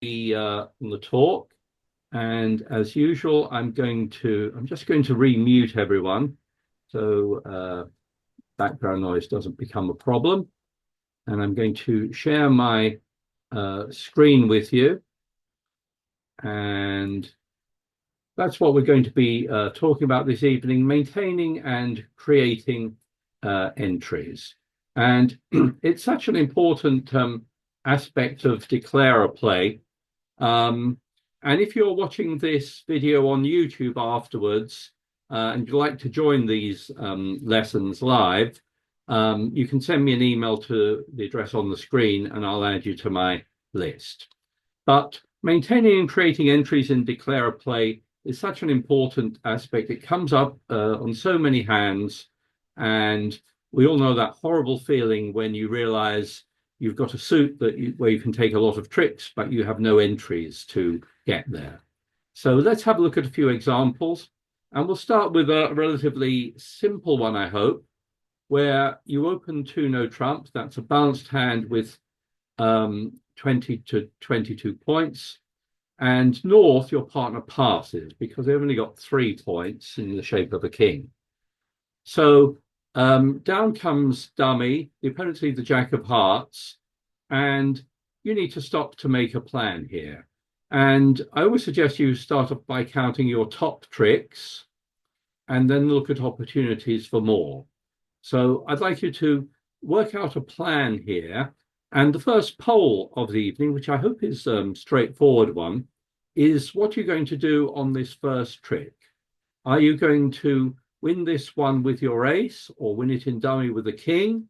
the talk, and as usual, I'm just going to remute everyone so background noise doesn't become a problem. And I'm going to share my screen with you, and that's what we're going to be talking about this evening: maintaining and creating entries. And it's such an important aspect of declarer play. And if you're watching this video on YouTube afterwards, and you'd like to join these lessons live, you can send me an email to the address on the screen and I'll add you to my list. But maintaining and creating entries in declarer play is such an important aspect. It comes up on so many hands, and we all know that horrible feeling when you realize you've got a suit where you can take a lot of tricks, but you have no entries to get there. So let's have a look at a few examples, and we'll start with a relatively simple one, I hope, where you open two no trump. That's a balanced hand with 20 to 22 points. And north, your partner passes because they've only got 3 points in the shape of a king. So down comes dummy, the opponent's the jack of hearts, and you need to stop to make a plan here. And I always suggest you start off by counting your top tricks and then look at opportunities for more. So I'd like you to work out a plan here. And the first poll of the evening, which I hope is a straightforward one, is what you're going to do on this first trick. Are you going to win this one with your ace, or win it in dummy with a king,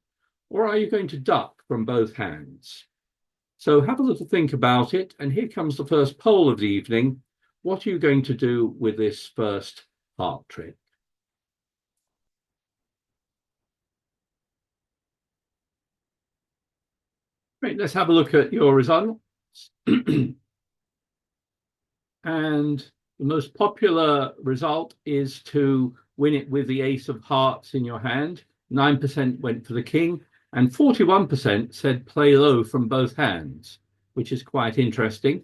or are you going to duck from both hands? So have a little think about it. And here comes the first poll of the evening. What are you going to do with this first heart trick? Right, let's have a look at your results. And the most popular result is to win it with the ace of hearts in your hand. 9% went for the king, and 41% said play low from both hands, which is quite interesting.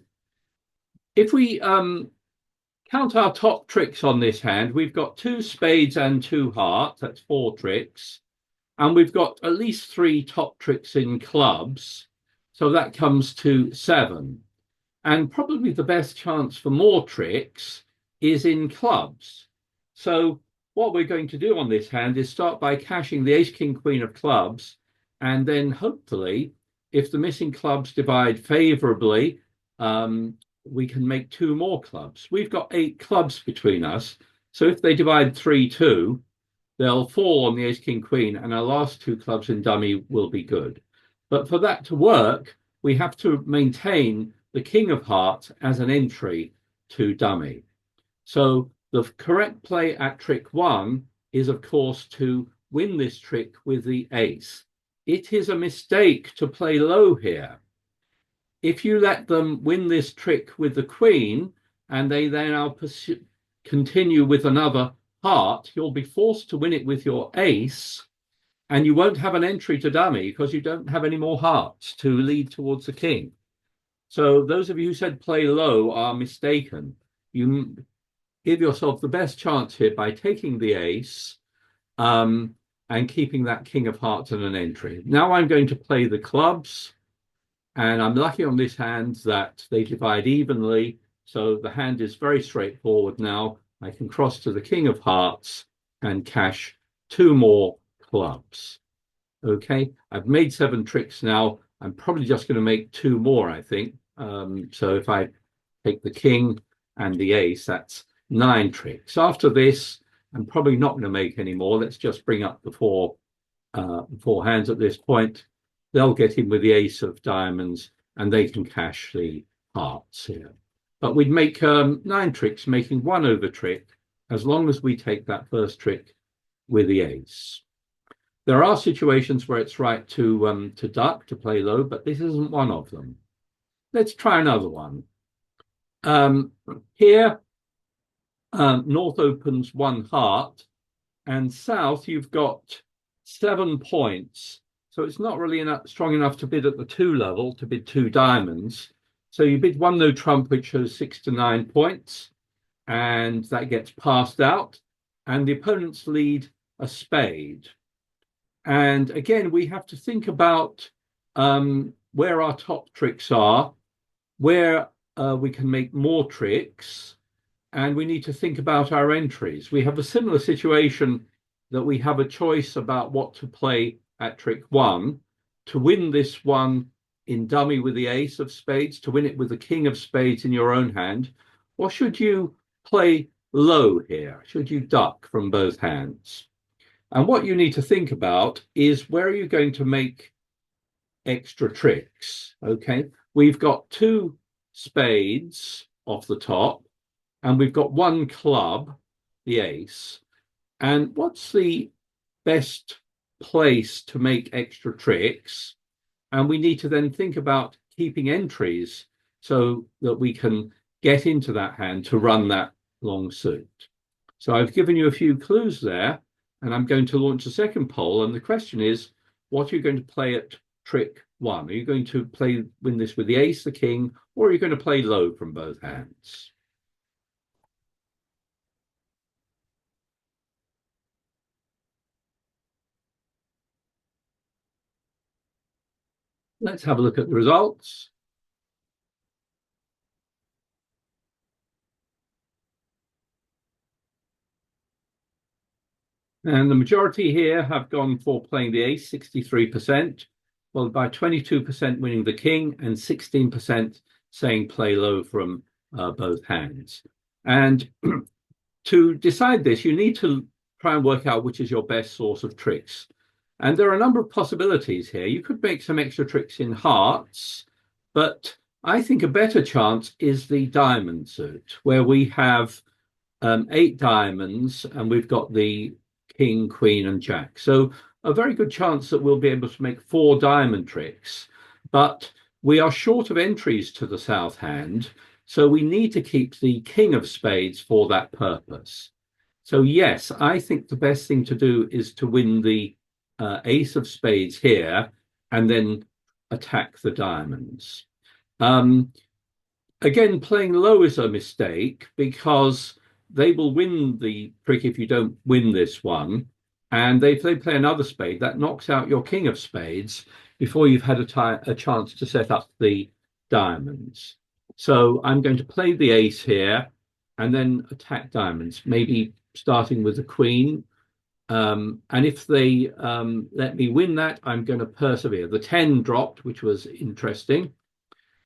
If we count our top tricks on this hand, we've got 2 spades and 2 hearts. That's 4 tricks. And we've got at least 3 top tricks in clubs. So that comes to 7. And probably the best chance for more tricks is in clubs. So what we're going to do on this hand is start by cashing the ace, king, queen of clubs. And then hopefully, if the missing clubs divide favorably, we can make 2 more clubs. We've got 8 clubs between us. So if they divide 3-2, they'll fall on the ace, king, queen, and our last 2 clubs in dummy will be good. But for that to work, we have to maintain the king of hearts as an entry to dummy. So the correct play at trick 1 is, of course, to win this trick with the ace. It is a mistake to play low here. If you let them win this trick with the queen and they then now continue with another heart, you'll be forced to win it with your ace, and you won't have an entry to dummy because you don't have any more hearts to lead towards the king. So those of you who said play low are mistaken. You give yourself the best chance here by taking the ace and keeping that king of hearts in an entry. Now I'm going to play the clubs, and I'm lucky on this hand that they divide evenly. So the hand is very straightforward now. I can cross to the king of hearts and cash 2 more clubs. Okay, I've made 7 tricks now. I'm probably just going to make 2 more, I think. So if I take the king and the ace, that's 9 tricks. After this, I'm probably not going to make any more. Let's just bring up the 4 hands at this point. They'll get in with the ace of diamonds, and they can cash the hearts here. But we'd make 9 tricks, making 1 over trick, as long as we take that first trick with the ace. There are situations where it's right to duck, to play low, but this isn't one of them. Let's try another one. Here, north opens 1 heart, and south you've got 7 points. So it's not really strong enough to bid at the 2 level, to bid 2 diamonds. So you bid one no trump, which shows 6 to 9 points, and that gets passed out, and the opponents lead a spade. And again, we have to think about where our top tricks are, where we can make more tricks, and we need to think about our entries. We have a similar situation that we have a choice about what to play at trick one, to win this one in dummy with the ace of spades, to win it with the king of spades in your own hand, or should you play low here? Should you duck from both hands? And what you need to think about is where are you going to make extra tricks? Okay, we've got 2 spades off the top, and we've got 1 club, the ace. And what's the best place to make extra tricks? And we need to then think about keeping entries so that we can get into that hand to run that long suit. So I've given you a few clues there, and I'm going to launch a second poll. And the question is, what are you going to play at trick one? Are you going to win this with the ace, the king, or are you going to play low from both hands? Let's have a look at the results. And the majority here have gone for playing the ace, 63%, followed by 22% winning the king and 16% saying play low from both hands. And to decide this, you need to try and work out which is your best source of tricks. And there are a number of possibilities here. You could make some extra tricks in hearts, but I think a better chance is the diamond suit, where we have 8 diamonds and we've got the king, queen, and jack. So a very good chance that we'll be able to make 4 diamond tricks, but we are short of entries to the south hand, so we need to keep the king of spades for that purpose. So yes, I think the best thing to do is to win the ace of spades here and then attack the diamonds. Again, playing low is a mistake because they will win the trick if you don't win this one. And if they play another spade, that knocks out your king of spades before you've had a chance to set up the diamonds. So I'm going to play the ace here and then attack diamonds, maybe starting with the queen. And if they let me win that, I'm going to persevere. The 10 dropped, which was interesting.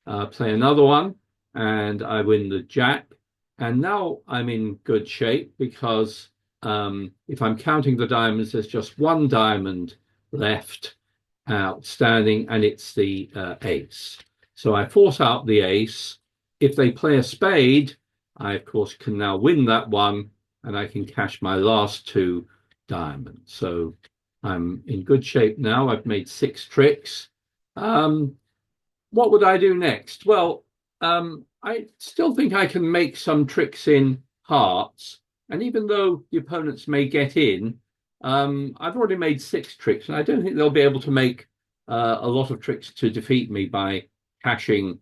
Play another one, and I win the jack. And now I'm in good shape because if I'm counting the diamonds, there's just 1 diamond left outstanding, and it's the ace. So I force out the ace. If they play a spade, I, of course, can now win that one, and I can cash my last 2 diamonds. So I'm in good shape now. I've made 6 tricks. What would I do next? Well, I still think I can make some tricks in hearts. And even though the opponents may get in, I've already made 6 tricks, and I don't think they'll be able to make a lot of tricks to defeat me by cashing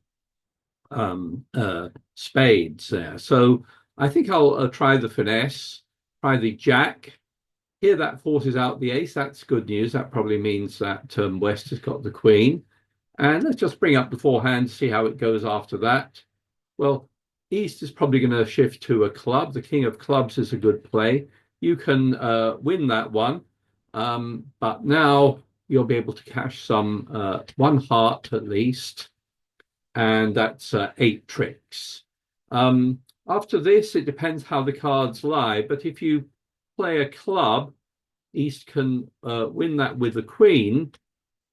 spades there. So I think I'll try the finesse, try the jack. Here that forces out the ace. That's good news. That probably means that West has got the queen. And let's just bring up the forehand, see how it goes after that. Well, East is probably going to shift to a club. The king of clubs is a good play. You can win that one, but now you'll be able to cash some 1 heart at least, and that's 8 tricks. After this, it depends how the cards lie, but if you play a club, East can win that with the queen,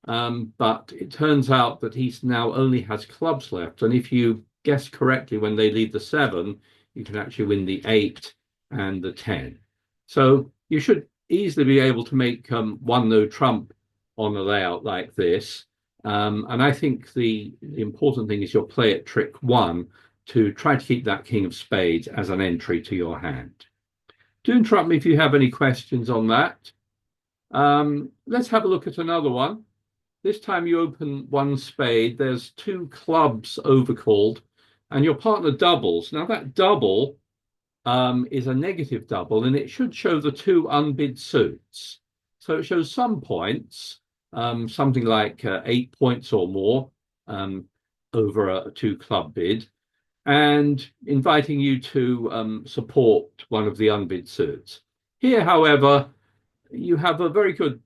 but it turns out that East now only has clubs left, and if you guess correctly when they lead the 7, you can actually win the 8 and the 10. So you should easily be able to make 1 no trump on a layout like this. And I think the important thing is you'll play at trick 1 to try to keep that king of spades as an entry to your hand. Do interrupt me if you have any questions on that. Let's have a look at another one. This time you open one spade, there's two clubs overcalled, and your partner doubles. Now that double is a negative double, and it should show the two unbid suits. So it shows some points, something like 8 points or more over a two club bid, and inviting you to support one of the unbid suits. Here, however, you have a very good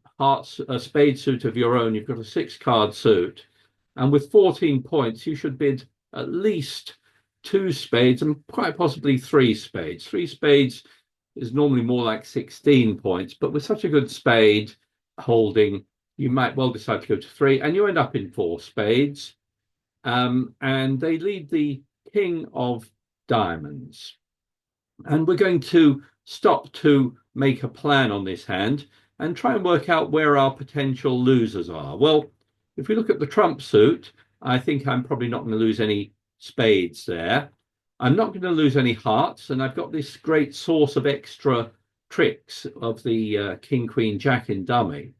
spade suit of your own. You've got a 6-card suit, and with 14 points, you should bid at least 2 spades and quite possibly 3 spades. 3 spades is normally more like 16 points, but with such a good spade holding, you might well decide to go to 3, and you end up in 4 spades. And they lead the king of diamonds. And we're going to stop to make a plan on this hand and try and work out where our potential losers are. Well, if we look at the trump suit, I think I'm probably not going to lose any spades there. I'm not going to lose any hearts, and I've got this great source of extra tricks of the king, queen, jack in dummy.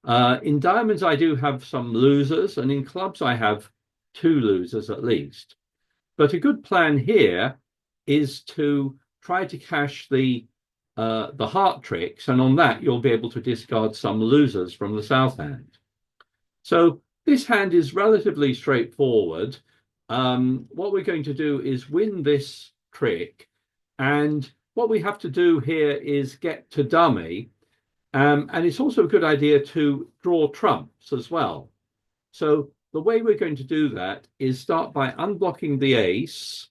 In diamonds, I do have some losers, and in clubs, I have 2 losers at least. But a good plan here is to try to cash the heart tricks, and on that you'll be able to discard some losers from the south hand. So this hand is relatively straightforward. What we're going to do is win this trick, and what we have to do here is get to dummy, and it's also a good idea to draw trumps as well. So the way we're going to do that is start by unblocking the ace,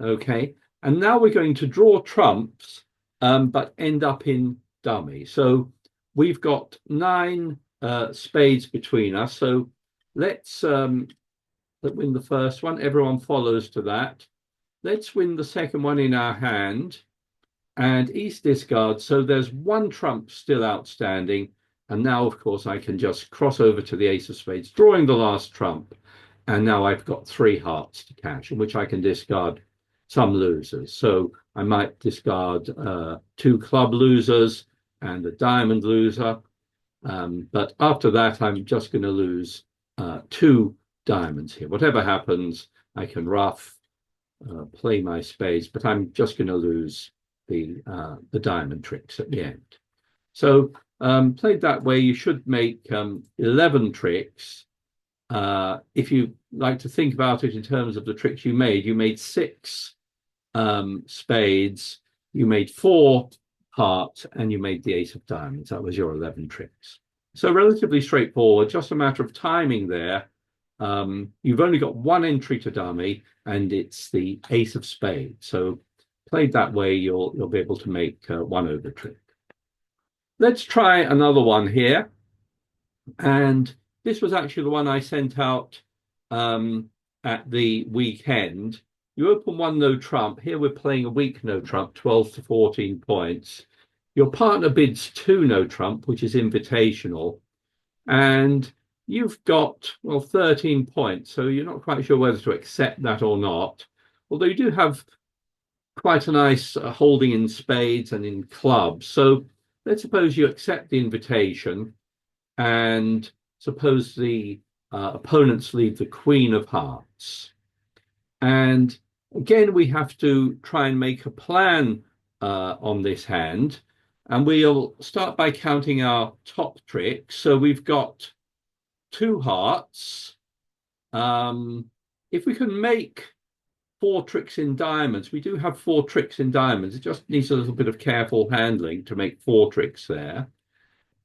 okay, and now we're going to draw trumps, but end up in dummy. So we've got 9 spades between us. So let's win the first one. Everyone follows to that. Let's win the second one in our hand, and East discards. So there's 1 trump still outstanding. And now, of course, I can just cross over to the ace of spades, drawing the last trump. And now I've got 3 hearts to cash, in which I can discard some losers. So I might discard 2 club losers and a diamond loser. But after that, I'm just going to lose 2 diamonds here. Whatever happens, I can ruff, play my spades, but I'm just going to lose the diamond tricks at the end. So played that way, you should make 11 tricks. If you like to think about it in terms of the tricks you made 6 spades, you made 4 hearts, and you made the ace of diamonds. That was your 11 tricks. So relatively straightforward, just a matter of timing there. You've only got 1 entry to dummy, and it's the ace of spades. So played that way, you'll be able to make 1 over trick. Let's try another one here. And this was actually the one I sent out at the weekend. You open 1 no trump. Here we're playing a weak no trump, 12 to 14 points. Your partner bids 2 no trump, which is invitational. And you've got, well, 13 points. So you're not quite sure whether to accept that or not. Although you do have quite a nice holding in spades and in clubs. So let's suppose you accept the invitation, and suppose the opponents leave the queen of hearts. And again, we have to try and make a plan on this hand. And we'll start by counting our top tricks. So we've got 2 hearts. If we can make 4 tricks in diamonds, we do have 4 tricks in diamonds. It just needs a little bit of careful handling to make 4 tricks there.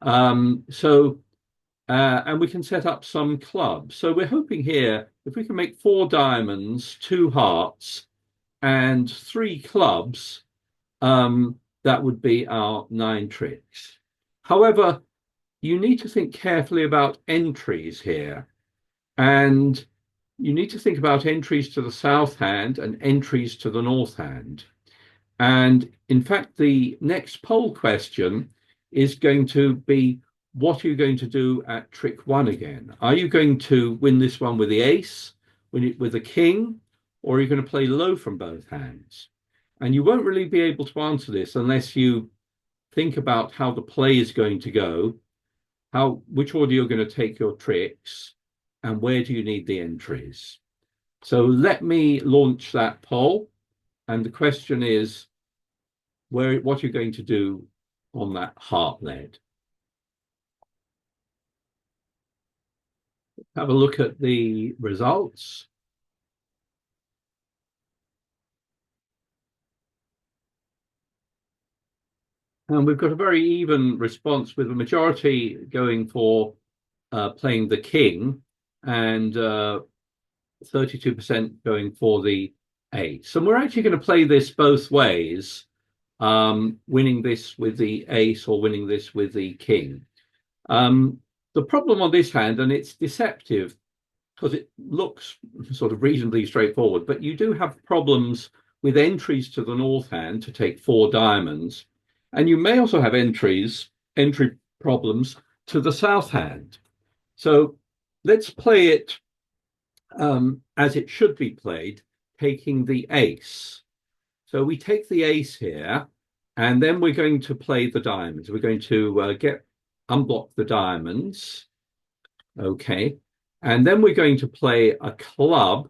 And we can set up some clubs. So we're hoping here, if we can make 4 diamonds, 2 hearts, and 3 clubs, that would be our 9 tricks. However, you need to think carefully about entries here. And you need to think about entries to the south hand and entries to the north hand. And in fact, the next poll question is going to be, what are you going to do at trick 1 again? Are you going to win this one with the ace, win it with the king, or are you going to play low from both hands? And you won't really be able to answer this unless you think about how the play is going to go. which order you're going to take your tricks, and where do you need the entries. So let me launch that poll. And the question is, what are you going to do on that heart lead? Have a look at the results. And we've got a very even response, with the majority going for playing the king and 32% going for the ace. And we're actually going to play this both ways, winning this with the ace or winning this with the king. The problem on this hand, and it's deceptive because it looks sort of reasonably straightforward, but you do have problems with entries to the north hand to take 4 diamonds. And you may also have entry problems to the south hand. So let's play it as it should be played, taking the ace. So we take the ace here, and then we're going to play the diamonds. We're going to unblock the diamonds. Okay. And then we're going to play a club,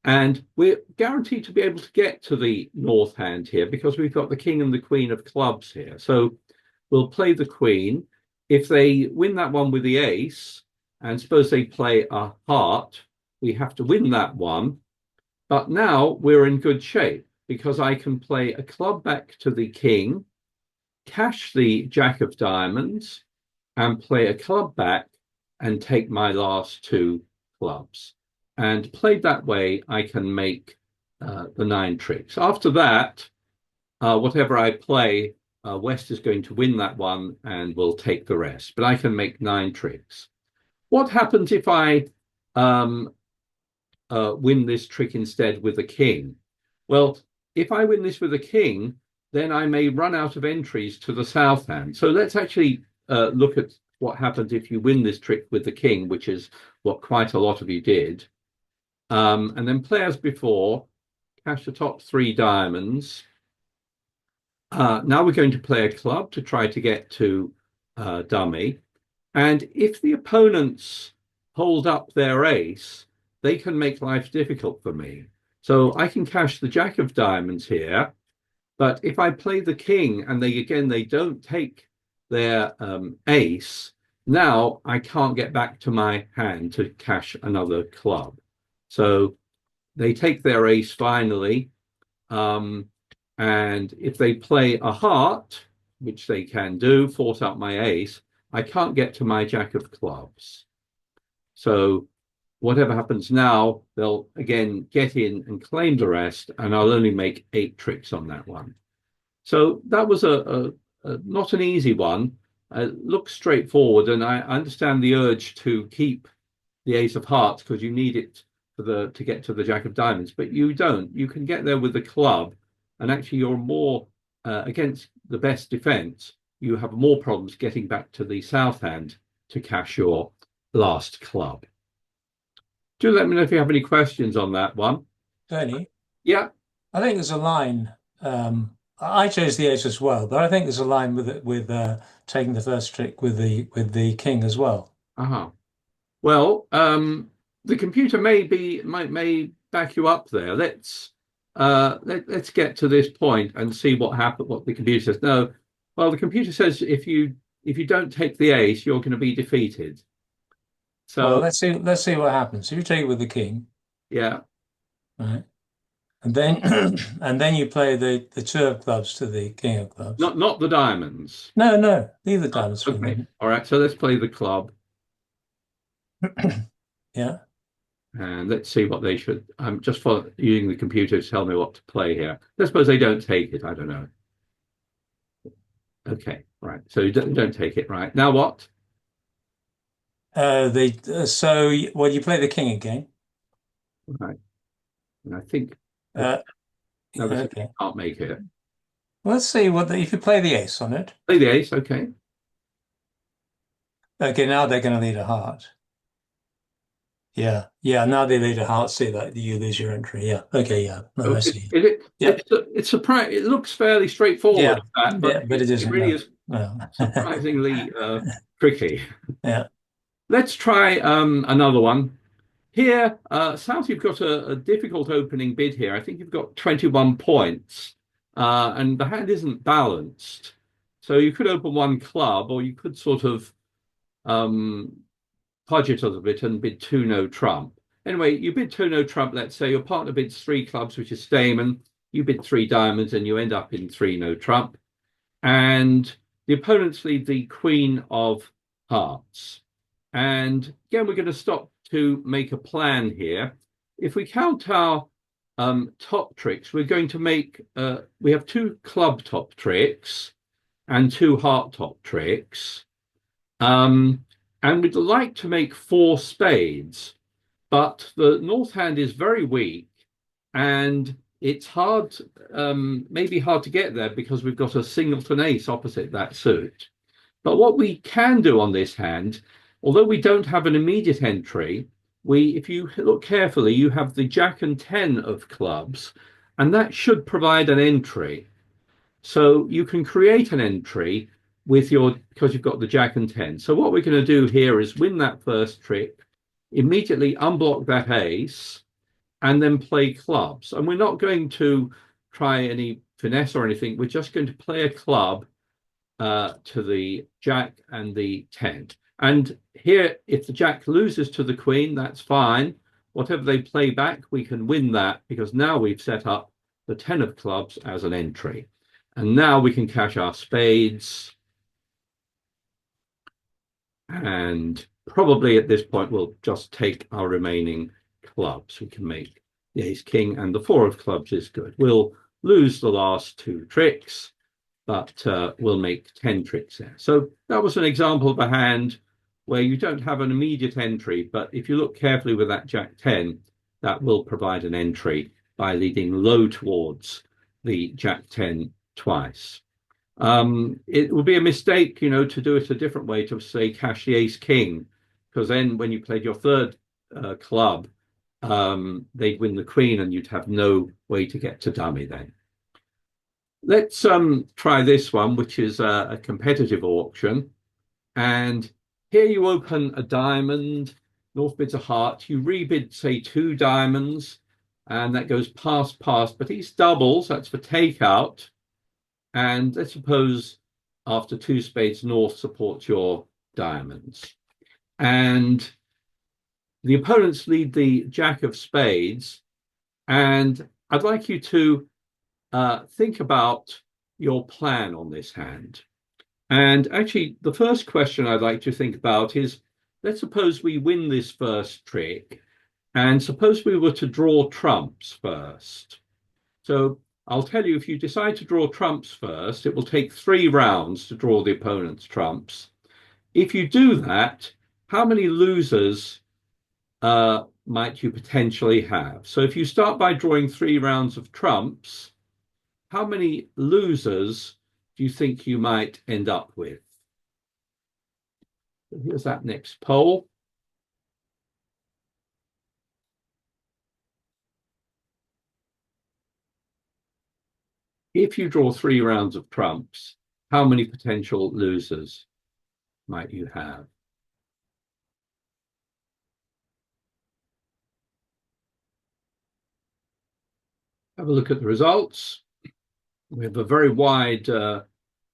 and we're guaranteed to be able to get to the north hand here because we've got the king and the queen of clubs here. So we'll play the queen. If they win that one with the ace, and suppose they play a heart, we have to win that one. But now we're in good shape because I can play a club back to the king, cash the jack of diamonds, and play a club back and take my last 2 clubs. And played that way, I can make the 9 tricks. After that, whatever I play, West is going to win that one and will take the rest. But I can make 9 tricks. What happens if I win this trick instead with a king? Well, if I win this with a king, then I may run out of entries to the south hand. So let's actually look at what happens if you win this trick with the king, which is what quite a lot of you did. And then play as before, cash the top 3 diamonds. Now we're going to play a club to try to get to dummy. And if the opponents hold up their ace, they can make life difficult for me. So I can cash the jack of diamonds here. But if I play the king and they don't take their ace, now I can't get back to my hand to cash another club. So they take their ace finally. And if they play a heart, which they can do, force out my ace, I can't get to my jack of clubs. So whatever happens now, they'll again get in and claim the rest, and I'll only make 8 tricks on that one. So that was a not an easy one. It looks straightforward, and I understand the urge to keep the ace of hearts because you need it to get to the jack of diamonds, but you don't. You can get there with the club, and actually you're more against the best defense. You have more problems getting back to the south hand to cash your last club. Do let me know if you have any questions on that one. Tony, Yeah. I think there's a line. I chose the ace as well, but I think there's a line with taking the first trick with the king as well. Uh-huh. Well, the computer may back you up there. Let's get to this point and see what happened. What the computer says. No, well, the computer says if you don't take the ace, you're going to be defeated. Well, So let's see what happens. So you take it with the king, yeah, right? And then and then you play the 2 of clubs to the king of clubs. not the diamonds. No, leave the diamonds for a Okay, moment. all right. So let's play the club Yeah. and let's see what they should. I'm just for using the computer to tell me what to play here. Let's suppose they don't take it. I don't know. Okay, right. So you don't take it. Right now, what? So well, you play the king again. Right. And I think Uh, no, this okay. can't make it. Well, let's see if you play the ace on it. Play the ace. Okay. Okay, now they're going to lead a heart. Yeah, yeah. Now they lead a heart. See that you lose your entry. Yeah. Okay. Yeah. No, I Okay. see. It Yeah. it's surprising. It looks fairly straightforward, Yeah. that, but Yeah. But it it isn't. really No. is No. Surprisingly tricky. Yeah. Let's try another one. Here, South, you've got a difficult opening bid here. I think you've got 21 points, and the hand isn't balanced. So you could open one club, or you could sort of um, fudge it a little bit and bid two no trump. Anyway, you bid two no trump. Let's say your partner bids three clubs, which is Stayman. You bid three diamonds, and you end up in three no trump. And the opponents lead the queen of hearts. And again, we're going to stop to make a plan here. If we count our top tricks, we're going to make, we have two club top tricks and two heart top tricks. And we'd like to make four spades, but the north hand is very weak and it's hard, maybe hard to get there because we've got a singleton ace opposite that suit. But what we can do on this hand, although we don't have an immediate entry, if you look carefully, you have the jack and 10 of clubs, and that should provide an entry. So you can create an entry because you've got the jack and 10. So what we're going to do here is win that first trick, immediately unblock that ace, and then play clubs. And we're not going to try any finesse or anything. We're just going to play a club to the jack and the 10. And here, if the jack loses to the queen, that's fine. Whatever they play back, we can win that because now we've set up the 10 of clubs as an entry. And now we can cash our spades. And probably at this point, we'll just take our remaining clubs. We can make the ace king, and the 4 of clubs is good. We'll lose the last two tricks, but we'll make 10 tricks there. So that was an example of a hand where you don't have an immediate entry, but if you look carefully with that jack 10, that will provide an entry by leading low towards the jack 10 twice. It would be a mistake, to do it a different way, to say cash the ace king, because then when you played your third club, they'd win the queen and you'd have no way to get to dummy then. Let's try this one, which is a competitive auction. And here you open a diamond, north bids a heart, you rebid, say, two diamonds, and that goes past, but east doubles, that's for takeout. And let's suppose after two spades, north supports your diamonds. And the opponents lead the jack of spades. And I'd like you to think about your plan on this hand. And actually, the first question I'd like to think about is, let's suppose we win this first trick, and suppose we were to draw trumps first. So I'll tell you, if you decide to draw trumps first, it will take 3 rounds to draw the opponent's trumps. If you do that, how many losers might you potentially have? So if you start by drawing 3 rounds of trumps, how many losers do you think you might end up with? So here's that next poll. If you draw 3 rounds of trumps, how many potential losers might you have? Have a look at the results. We have a very wide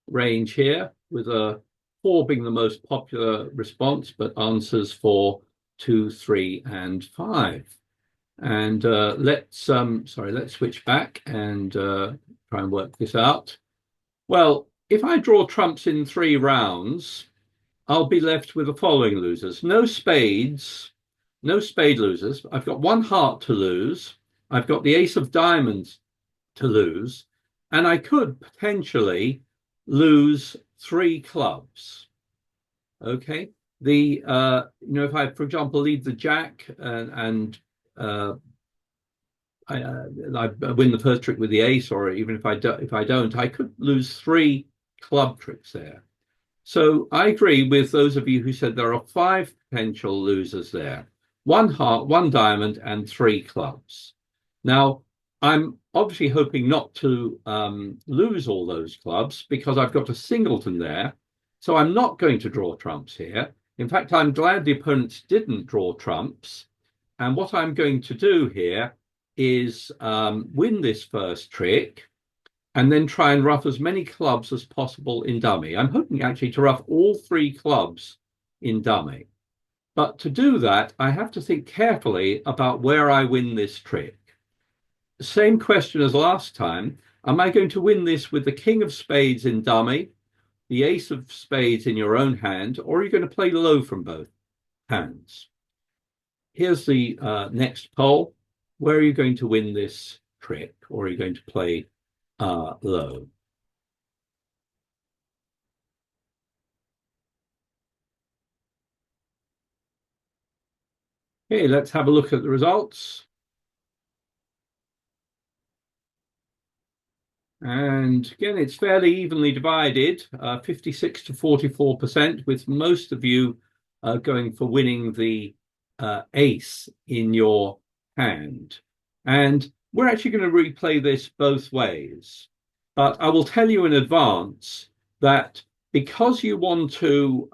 range here, with a 4 being the most popular response, but answers for 2, 3, and 5. And let's switch back and try and work this out. Well, if I draw trumps in 3 rounds, I'll be left with the following losers. No spades, no spade losers. I've got 1 heart to lose. I've got the ace of diamonds to lose. And I could potentially lose 3 clubs. Okay. If I, for example, lead the jack and I win the first trick with the ace, or even if I don't, I could lose 3 club tricks there. So I agree with those of you who said there are 5 potential losers there: 1 heart, 1 diamond, and 3 clubs. Now, I'm obviously hoping not to lose all those clubs because I've got a singleton there. So I'm not going to draw trumps here. In fact, I'm glad the opponents didn't draw trumps. And what I'm going to do here is win this first trick and then try and ruff as many clubs as possible in dummy. I'm hoping actually to ruff all 3 clubs in dummy. But to do that, I have to think carefully about where I win this trick. Same question as last time. Am I going to win this with the king of spades in dummy, the ace of spades in your own hand, or are you going to play low from both hands? Here's the next poll. Where are you going to win this trick, or are you going to play low? Okay, let's have a look at the results. And again, it's fairly evenly divided, 56 to 44%, with most of you going for winning the ace in your hand. And we're actually going to replay this both ways. But I will tell you in advance that because you want to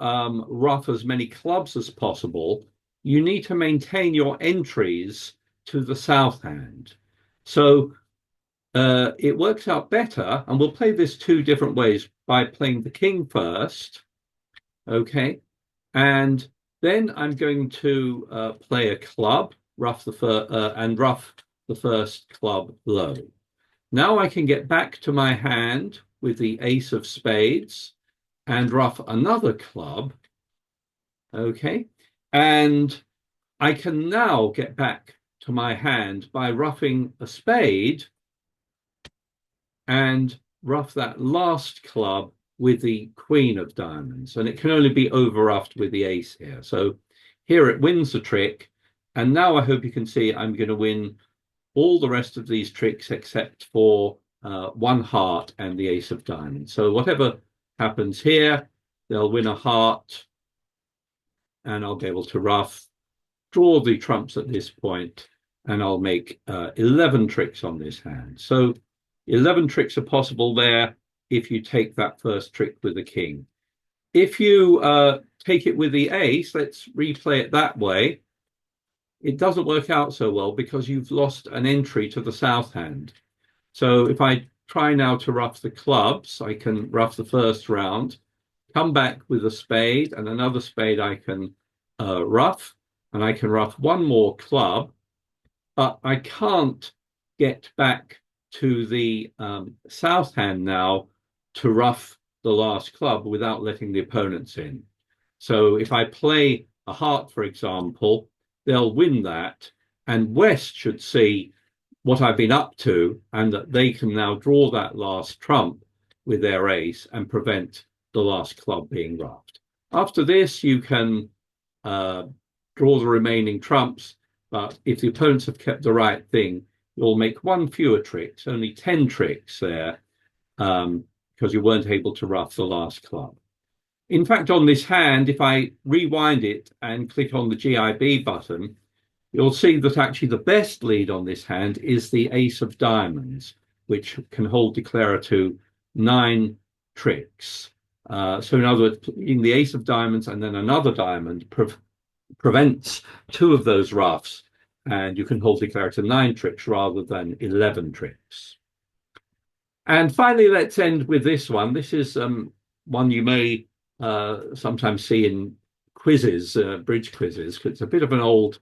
ruff as many clubs as possible, you need to maintain your entries to the south hand. So it works out better, and we'll play this 2 different ways by playing the king first, okay? And then I'm going to play a club, ruff the first club low. Now I can get back to my hand with the ace of spades and ruff another club, okay? And I can now get back to my hand by ruffing a spade and ruff that last club with the queen of diamonds. And it can only be over ruffed with the ace here. So here it wins the trick. And now I hope you can see I'm going to win all the rest of these tricks except for 1 heart and the ace of diamonds. So whatever happens here, they'll win a heart and I'll be able to ruff, draw the trumps at this point, and I'll make 11 tricks on this hand. So 11 tricks are possible there if you take that first trick with the king. If you take it with the ace, let's replay it that way. It doesn't work out so well because you've lost an entry to the south hand. So if I try now to ruff the clubs, I can ruff the first round, come back with a spade and another spade I can ruff, and I can ruff 1 more club, but I can't get back to the south hand now to ruff the last club without letting the opponents in. So if I play a heart, for example, they'll win that, and West should see what I've been up to and that they can now draw that last trump with their ace and prevent the last club being ruffed. After this, you can draw the remaining trumps, but if the opponents have kept the right thing, you'll make 1 fewer tricks, only 10 tricks there, because you weren't able to ruff the last club. In fact, on this hand, if I rewind it and click on the GIB button, you'll see that actually the best lead on this hand is the ace of diamonds, which can hold declarer to 9 tricks. So in other words, in the ace of diamonds and then another diamond prevents 2 of those ruffs, and you can hold declare to 9 tricks rather than 11 tricks. And finally, let's end with this one. This is one you may sometimes see in quizzes, bridge quizzes, because it's a bit of an old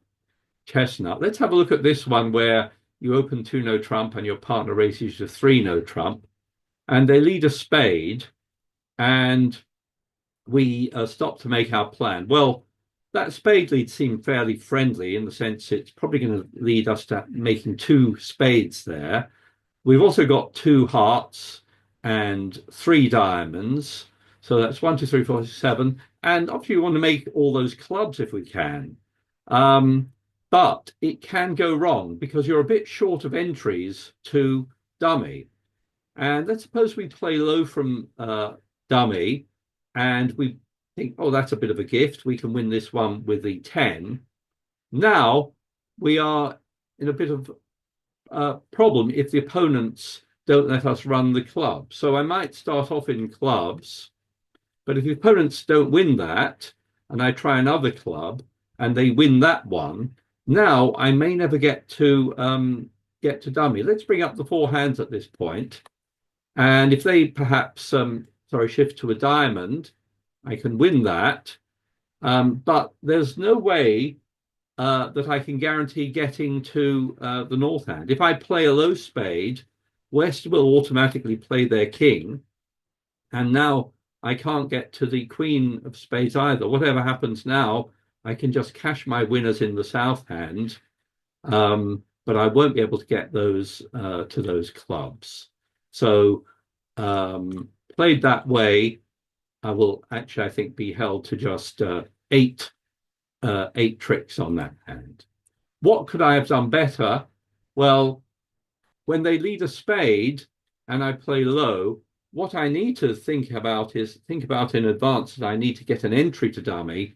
chestnut. Let's have a look at this one where you open 2 no trump and your partner raises to 3 no trump, and they lead a spade, and we stop to make our plan. Well, that spade lead seemed fairly friendly in the sense it's probably going to lead us to making 2 spades there. We've also got 2 hearts and 3 diamonds. So that's 1, 2, 3, 4, 7. And obviously we want to make all those clubs if we can. But it can go wrong because you're a bit short of entries to dummy. And let's suppose we play low from dummy and we think, oh, that's a bit of a gift. We can win this one with the 10. Now we are in a bit of problem if the opponents don't let us run the club. So I might start off in clubs, but if the opponents don't win that, and I try another club and they win that one, now I may never get to dummy. Let's bring up the four hands at this point, and if they perhaps shift to a diamond, I can win that. But there's no way that I can guarantee getting to the north hand. If I play a low spade, West will automatically play their king, and now I can't get to the queen of spades either. Whatever happens now, I can just cash my winners in the south hand, but I won't be able to get those to those clubs. So played that way, I will actually, I think, be held to just eight tricks on that hand. What could I have done better? Well, when they lead a spade and I play low, what I need to think about in advance that I need to get an entry to dummy,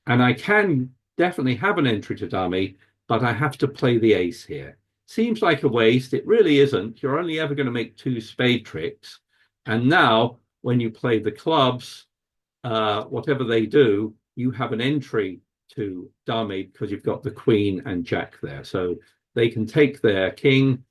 and I can definitely have an entry to dummy, but I have to play the ace here. Seems like a waste. It really isn't. You're only ever going to make two spade tricks. And now when you play the clubs, whatever they do, you have an entry to dummy because you've got the queen and jack there. So they can take their king,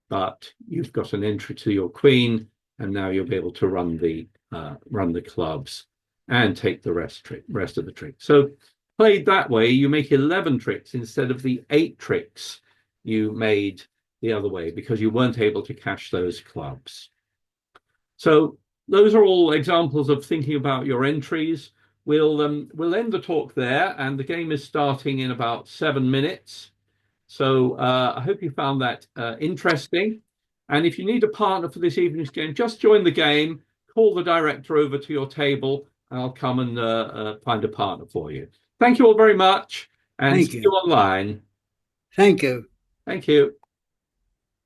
but you've got an entry to your queen, and now you'll be able to run the clubs and take the rest of the tricks. So played that way, you make 11 tricks instead of the 8 tricks you made the other way because you weren't able to cash those clubs. So those are all examples of thinking about your entries. We'll end the talk there, and the game is starting in about 7 minutes. So I hope you found that interesting. And if you need a partner for this evening's game, just join the game, call the director over to your table, and I'll come and find a partner for you. Thank you all very much, and Thank see you you. online. Thank you. Thank you.